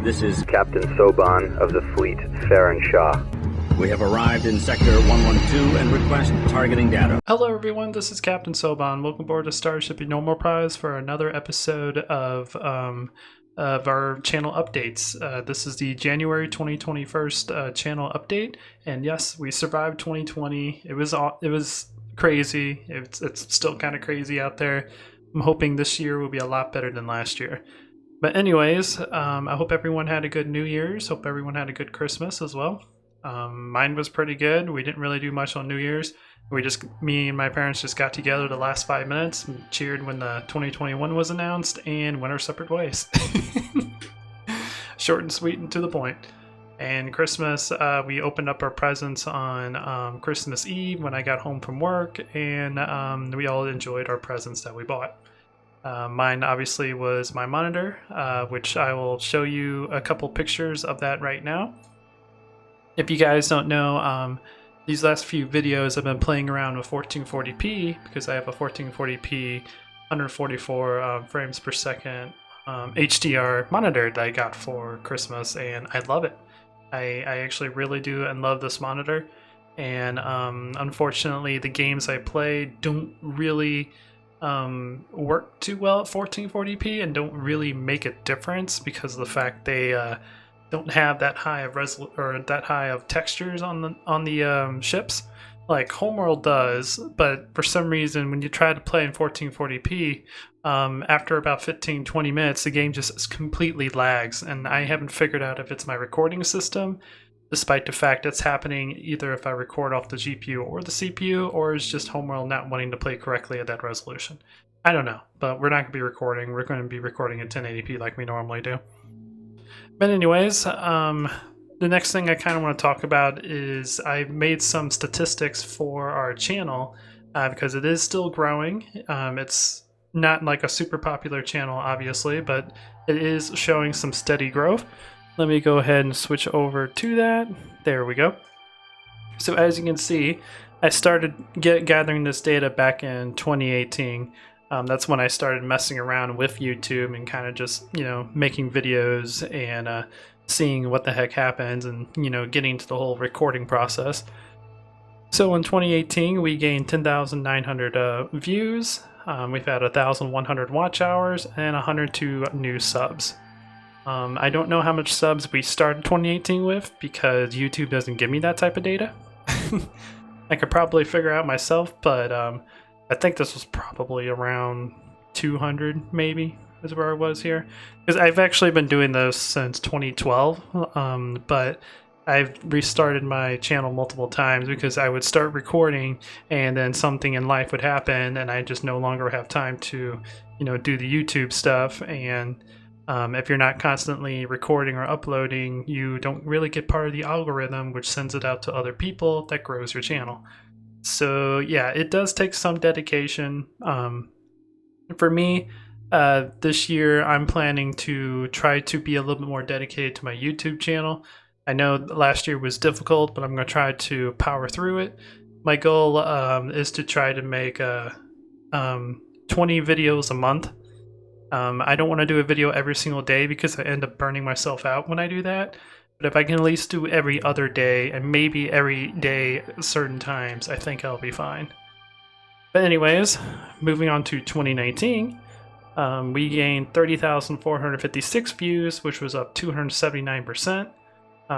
This is Captain Soban of the fleet, Farron Shaw. We have arrived in Sector 112 and request targeting data. Hello everyone, this is Captain Soban. Welcome aboard to Starship Normal Prize for another episode of our channel updates. This is the January 2021 channel update, and yes, we survived 2020. It was crazy. It's still kind of crazy out there. I'm hoping this year will be a lot better than last year. But anyways, I hope everyone had a good New Year's. Hope everyone had a good Christmas as well. Mine was pretty good. We didn't really do much on New Year's. Me and my parents just got together the last 5 minutes and cheered when the 2021 was announced and went our separate ways. Short and sweet and to the point. And Christmas, we opened up our presents on Christmas Eve when I got home from work, and we all enjoyed our presents that we bought. Mine obviously was my monitor, which I will show you a couple pictures of that right now. If you guys don't know, these last few videos I've been playing around with 1440p because I have a 1440p 144 frames per second HDR monitor that I got for Christmas, and I love it. I actually really do and love this monitor, and unfortunately the games I play don't really work too well at 1440p and don't really make a difference because of the fact they don't have that high of textures on the ships like Homeworld does. But for some reason when you try to play in 1440p, after about 15-20 minutes the game just completely lags, and I haven't figured out if it's my recording system, despite the fact it's happening either if I record off the GPU or the CPU, or is just Homeworld not wanting to play correctly at that resolution. I don't know, but we're not going to be recording. We're going to be recording at 1080p like we normally do. But anyways, the next thing I kind of want to talk about is I've made some statistics for our channel because it is still growing. It's not like a super popular channel, obviously, but it is showing some steady growth. Let me go ahead and switch over to that. There we go. So as you can see, I started gathering this data back in 2018. That's when I started messing around with YouTube and kind of just, making videos and seeing what the heck happens and, getting to the whole recording process. So in 2018, we gained 10,900 views. We've had 1,100 watch hours and 102 new subs. I don't know how much subs we started 2018 with because YouTube doesn't give me that type of data. I could probably figure out myself, but I think this was probably around 200 maybe is where I was here. Because I've actually been doing this since 2012, but I've restarted my channel multiple times because I would start recording and then something in life would happen and I just no longer have time to, do the YouTube stuff. And if you're not constantly recording or uploading, you don't really get part of the algorithm, which sends it out to other people that grows your channel. So yeah, it does take some dedication. For me, this year I'm planning to try to be a little bit more dedicated to my YouTube channel. I know last year was difficult, but I'm going to try to power through it. My goal is to try to make 20 videos a month. I don't want to do a video every single day because I end up burning myself out when I do that. But if I can at least do every other day and maybe every day at certain times, I think I'll be fine. But anyways, moving on to 2019, we gained 30,456 views, which was up 279%.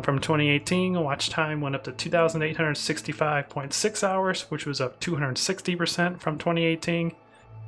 From 2018, watch time went up to 2,865.6 hours, which was up 260% from 2018.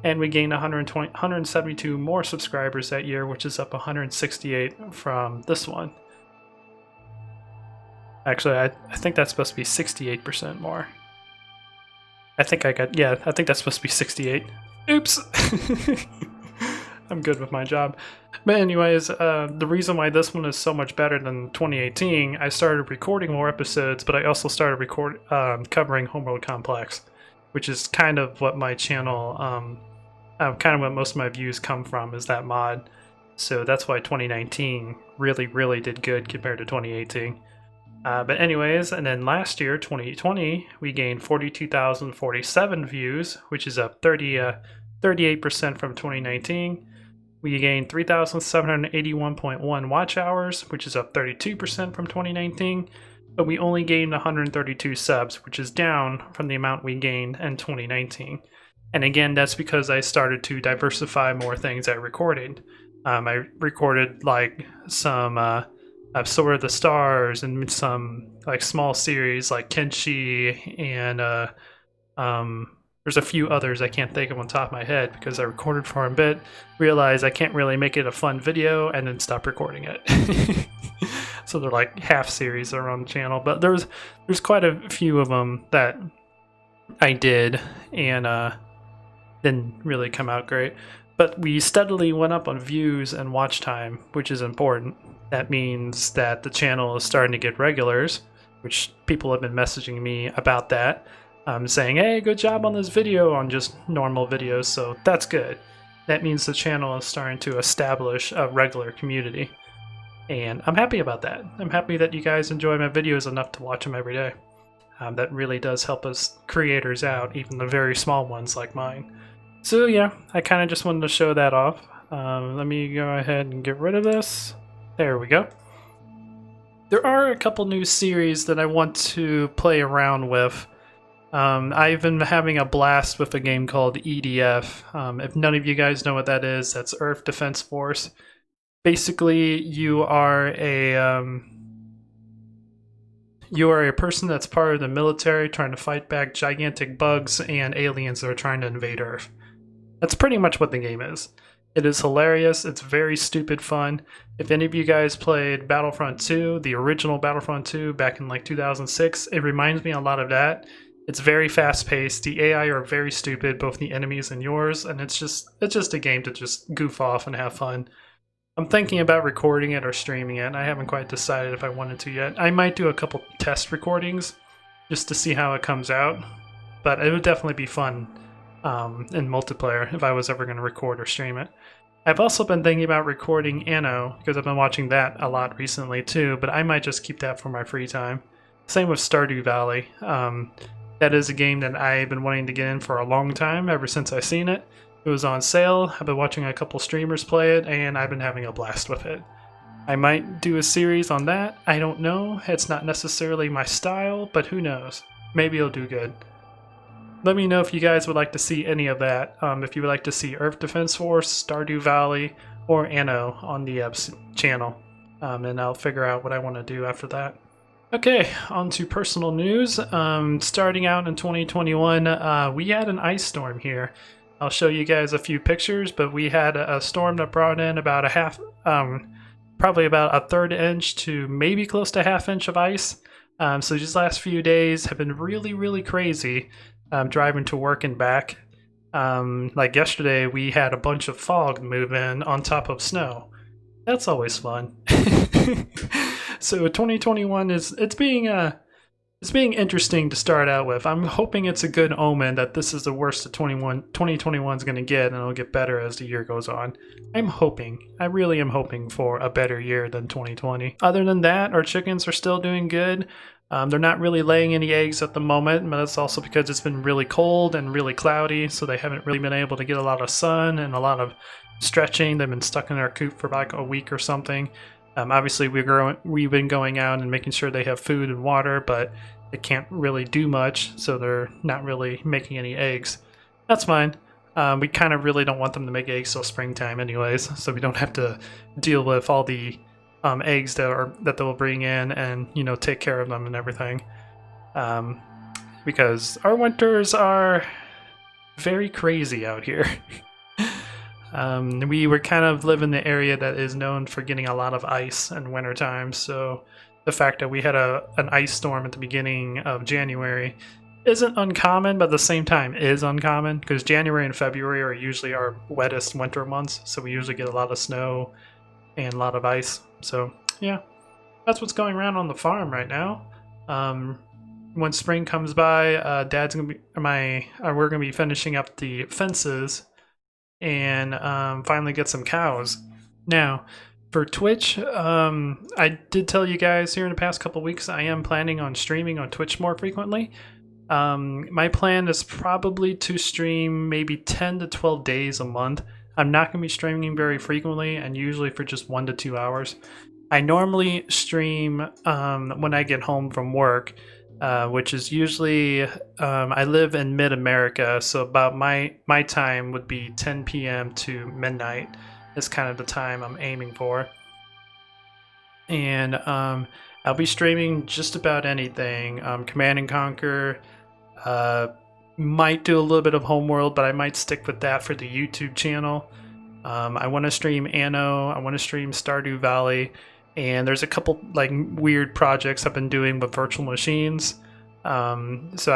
And we gained 172 more subscribers that year, which is up 168 from this one. Actually, I think that's supposed to be 68% more. I think that's supposed to be 68. Oops! I'm good with my job. But anyways, the reason why this one is so much better than 2018, I started recording more episodes, but I also started covering Homeworld Complex, which is kind of what my channel, kind of what most of my views come from, is that mod. So that's why 2019 really, really did good compared to 2018. But anyways, and then last year, 2020, we gained 42,047 views, which is up 38% from 2019. We gained 3,781.1 watch hours, which is up 32% from 2019, but we only gained 132 subs, which is down from the amount we gained in 2019. And again, that's because I started to diversify more things I recorded. I recorded like some Sword of the Stars and some like small series like Kenshi and there's a few others I can't think of on top of my head because I recorded for a bit, realized I can't really make it a fun video, and then stop recording it. So they're like half series that are on the channel, but there's quite a few of them that I did and didn't really come out great. But we steadily went up on views and watch time, which is important. That means that the channel is starting to get regulars, which people have been messaging me about that. Saying, hey, good job on this video, on just normal videos, so that's good. That means the channel is starting to establish a regular community. And I'm happy about that. I'm happy that you guys enjoy my videos enough to watch them every day. That really does help us creators out, even the very small ones like mine. So yeah, I kind of just wanted to show that off. Let me go ahead and get rid of this. There we go. There are a couple new series that I want to play around with. I've been having a blast with a game called EDF. If none of you guys know what that is, that's Earth Defense Force. Basically, you are a person that's part of the military trying to fight back gigantic bugs and aliens that are trying to invade Earth. That's pretty much what the game is. It is hilarious. It's very stupid fun. If any of you guys played Battlefront 2, the original Battlefront 2 back in like 2006, it reminds me a lot of that. It's very fast-paced. The AI are very stupid, both the enemies and yours, and it's just a game to just goof off and have fun. I'm thinking about recording it or streaming it. I haven't quite decided if I wanted to yet. I might do a couple test recordings just to see how it comes out, but it would definitely be fun in multiplayer if I was ever going to record or stream it. I've also been thinking about recording Anno because I've been watching that a lot recently too, but I might just keep that for my free time. Same with Stardew Valley. That is a game that I've been wanting to get in for a long time, ever since I've seen it. It was on sale, I've been watching a couple streamers play it, and I've been having a blast with it. I might do a series on that, I don't know. It's not necessarily my style, but who knows. Maybe it'll do good. Let me know if you guys would like to see any of that. If you would like to see Earth Defense Force, Stardew Valley, or Anno on the channel. And I'll figure out what I want to do after that. Okay, on to personal news. Starting out in 2021, we had an ice storm here. I'll show you guys a few pictures, but we had a storm that brought in about probably about a third inch to maybe close to half inch of ice. So these last few days have been really, really crazy. Driving to work and back. Like yesterday, we had a bunch of fog move in on top of snow. That's always fun. So 2021 it's being interesting to start out with. I'm hoping it's a good omen that this is the worst that 2021 is going to get, and it'll get better as the year goes on. I really am hoping for a better year than 2020. Other than that, our chickens are still doing good. They're not really laying any eggs at the moment, but that's also because it's been really cold and really cloudy, so they haven't really been able to get a lot of sun and a lot of stretching. They've been stuck in their coop for like a week or something. Obviously, we've been going out and making sure they have food and water, but they can't really do much, so they're not really making any eggs. That's fine. We kind of really don't want them to make eggs till springtime anyways, so we don't have to deal with all the eggs that they'll bring in and, you know, take care of them and everything. Because our winters are very crazy out here. We were kind of live in the area that is known for getting a lot of ice in wintertime, so the fact that we had an ice storm at the beginning of January isn't uncommon, but at the same time is uncommon, because January and February are usually our wettest winter months, so we usually get a lot of snow and a lot of ice. So yeah, that's what's going around on the farm right now. When spring comes by, we're gonna be finishing up the fences and finally get some cows. Now, for Twitch, I did tell you guys here in the past couple weeks I am planning on streaming on Twitch more frequently. My plan is probably to stream maybe 10 to 12 days a month. I'm not going to be streaming very frequently, and usually for just 1 to 2 hours. I normally stream when I get home from work, which is usually I live in mid-America, so about my time would be 10 p.m. to midnight is kind of the time I'm aiming for. And I'll be streaming just about anything. Command and Conquer. Might do a little bit of Homeworld, but I might stick with that for the YouTube channel. I want to stream Anno. I want to stream Stardew Valley, and there's a couple like weird projects I've been doing with virtual machines. There's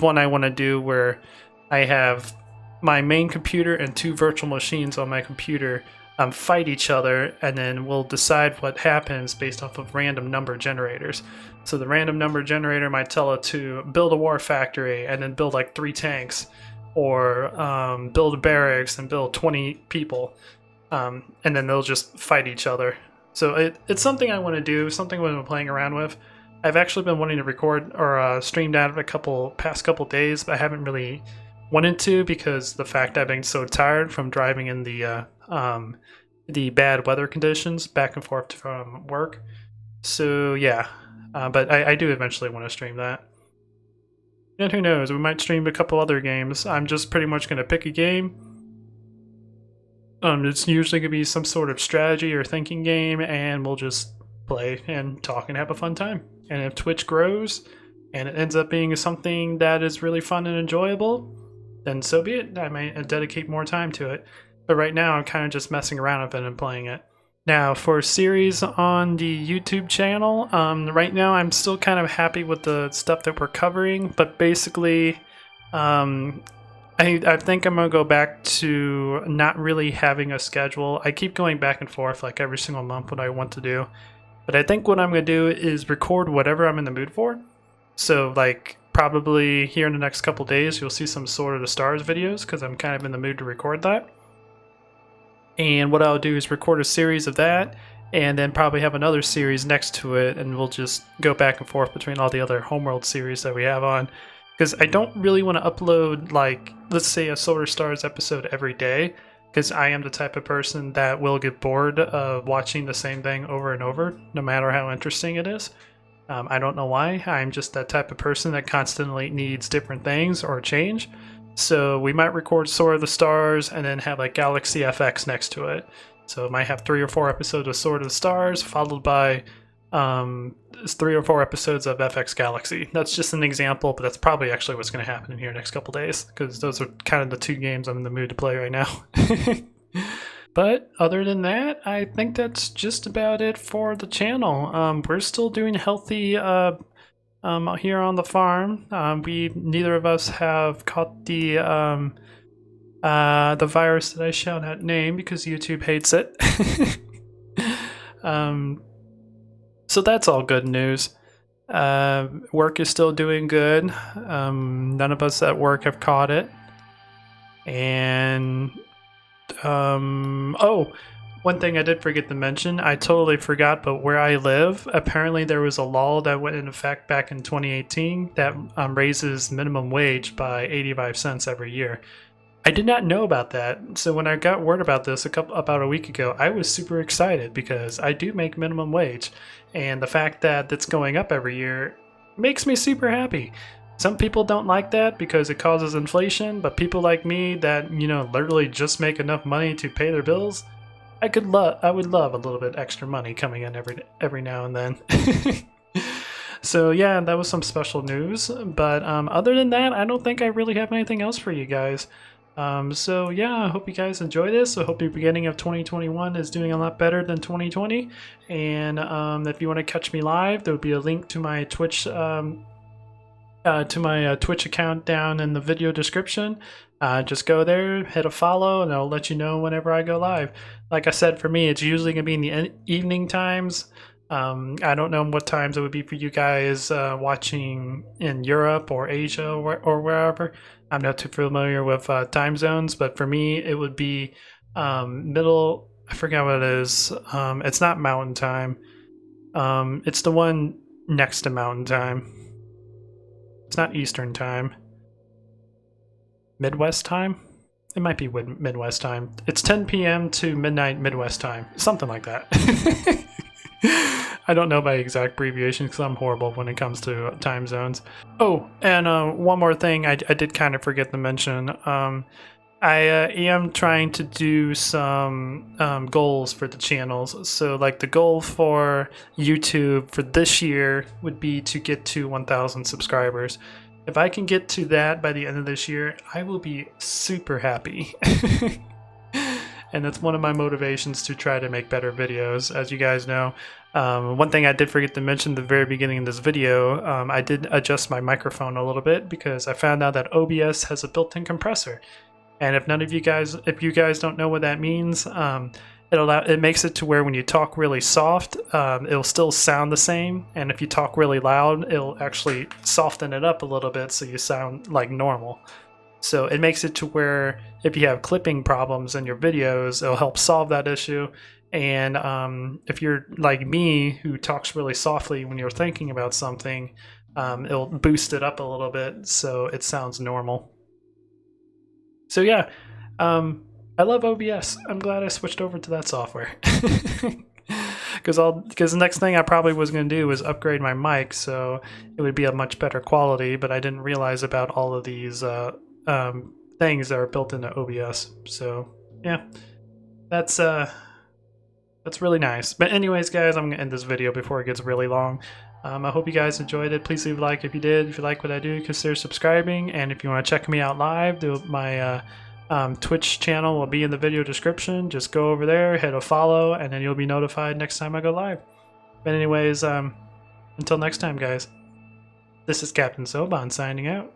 one I want to do where I have my main computer and two virtual machines on my computer fight each other, and then we'll decide what happens based off of random number generators. So the random number generator might tell it to build a war factory and then build like 3 tanks, or build a barracks and build 20 people, and then they'll just fight each other. So it's something I want to do, something I've been playing around with. I've actually been wanting to record or stream that past couple days, but I haven't really wanted to because the fact I've been so tired from driving in the bad weather conditions back and forth from work. So yeah, but I do eventually want to stream that. And who knows, we might stream a couple other games. I'm just pretty much going to pick a game. It's usually going to be some sort of strategy or thinking game, and we'll just play and talk and have a fun time. And if Twitch grows and it ends up being something that is really fun and enjoyable, then so be it. I might dedicate more time to it. But right now, I'm kind of just messing around with it and playing it. Now, for series on the YouTube channel, right now I'm still kind of happy with the stuff that we're covering, but basically, I think I'm going to go back to not really having a schedule. I keep going back and forth like every single month what I want to do, but I think what I'm going to do is record whatever I'm in the mood for. So, like, probably here in the next couple days, you'll see some Sword of the Stars videos, because I'm kind of in the mood to record that. And what I'll do is record a series of that, and then probably have another series next to it, and we'll just go back and forth between all the other Homeworld series that we have on. Because I don't really want to upload, like, let's say a Solar Stars episode every day, because I am the type of person that will get bored of watching the same thing over and over, no matter how interesting it is. I don't know why. I'm just that type of person that constantly needs different things or change. So we might record Sword of the Stars and then have like Galaxy FX next to it. So it might have 3 or 4 episodes of Sword of the Stars, followed by 3 or 4 episodes of FX Galaxy. That's just an example, but that's probably actually what's going to happen in here next couple days, because those are kind of the 2 games I'm in the mood to play right now. But other than that, I think that's just about it for the channel. We're still doing healthy here on the farm. Neither of us have caught the virus that I shall not name because YouTube hates it. So that's all good news. Work is still doing good. None of us at work have caught it. And one thing I did forget to mention, I totally forgot, but where I live, apparently there was a law that went into effect back in 2018 that raises minimum wage by 85 cents every year. I did not know about that, so when I got word about this about a week ago, I was super excited because I do make minimum wage, and the fact that it's going up every year makes me super happy. Some people don't like that because it causes inflation, but people like me that, literally just make enough money to pay their bills, I would love a little bit extra money coming in every now and then. So yeah, that was some special news, but other than that, I don't think I really have anything else for you guys. So yeah, I hope you guys enjoy this. I hope the beginning of 2021 is doing a lot better than 2020, and if you want to catch me live, there will be a link to my Twitch Twitch account down in the video description. Just go there, hit a follow, and I'll let you know whenever I go live. Like I said, for me, it's usually going to be in the evening times. I don't know what times it would be for you guys watching in Europe or Asia or wherever. I'm not too familiar with time zones, but for me, it would be middle. I forget what it is. It's not Mountain Time. It's the one next to Mountain Time. It's not Eastern Time. Midwest Time? It might be Midwest time. It's 10 p.m. to midnight Midwest time, something like that. I don't know my exact abbreviation because I'm horrible when it comes to time zones. Oh, and one more thing I did kind of forget to mention. I am trying to do some goals for the channels. So like the goal for YouTube for this year would be to get to 1,000 subscribers. If I can get to that by the end of this year, I will be super happy. And that's one of my motivations to try to make better videos. As you guys know, one thing I did forget to mention at the very beginning of this video, I did adjust my microphone a little bit because I found out that OBS has a built-in compressor. And if you guys don't know what that means, it makes it to where when you talk really soft, it'll still sound the same, and if you talk really loud, it'll actually soften it up a little bit so you sound like normal. So it makes it to where if you have clipping problems in your videos, it'll help solve that issue. And if you're like me, who talks really softly when you're thinking about something, it'll boost it up a little bit so it sounds normal. So yeah, I love OBS. I'm glad I switched over to that software. Because the next thing I probably was going to do was upgrade my mic so it would be a much better quality, but I didn't realize about all of these things that are built into OBS. So yeah, that's really nice. But anyways, guys, I'm going to end this video before it gets really long. I hope you guys enjoyed it. Please leave a like if you did. If you like what I do, consider subscribing. And if you want to check me out live, my Twitch channel will be in the video description. Just go over there, hit a follow, and then you'll be notified next time I go live. But anyways, until next time, guys, this is Captain Soban signing out.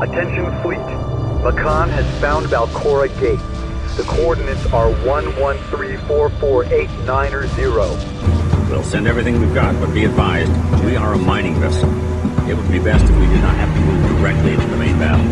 Attention fleet. Makan has found Valcora Gate. The coordinates are 1134489 We'll send everything we've got, but be advised, we are a mining vessel. It would be best if we did not have to move directly into the main battle.